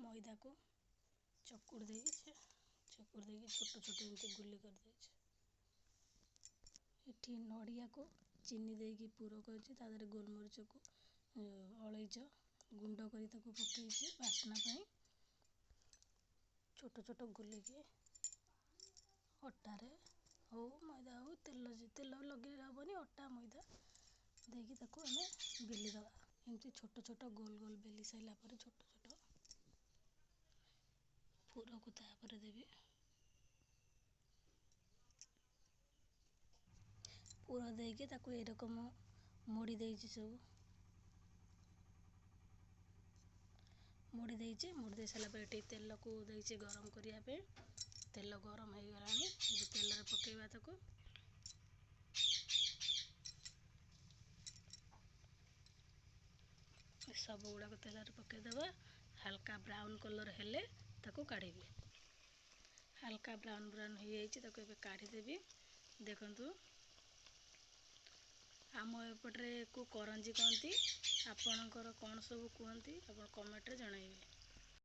मैदा को चकुड़ देगी छोट छोट एमती गुली कर देछि। एठी नड़िया को चीनी देगी पूर कर गोलमरीच को अलैच गुंड कर पकई बास्ना पाई छोट छोट गुली के अटारे हो मैदा हो तेल लगे हेबनी अटा मैदा देगी ताको हमें बेली दबा। एमती छोट छोट गोल गोल बेली साइला पर छोट छोट पूर को तापर देवी। पूर देके ताको ए रकम मोड़ी देइछि सब मोड़ी देइछि। मोड़ी दे साला पर एटी तेल को देइछि गरम करिया पे। तेल गरम हो गलानी ए तेल रे पकेइबा ताको सब गुड़ा को तेल रे पके देबा। हल्का ब्राउन कलर हेले ताको काढ़ीबी। हल्का ब्राउन ब्राउन हो जाइछि ताको एबे काढ़ी देबी। देखंतु आम एपटरे को करंजी कहती आपणकर कौन सब कहती आप कमेंट रे जणाइबे।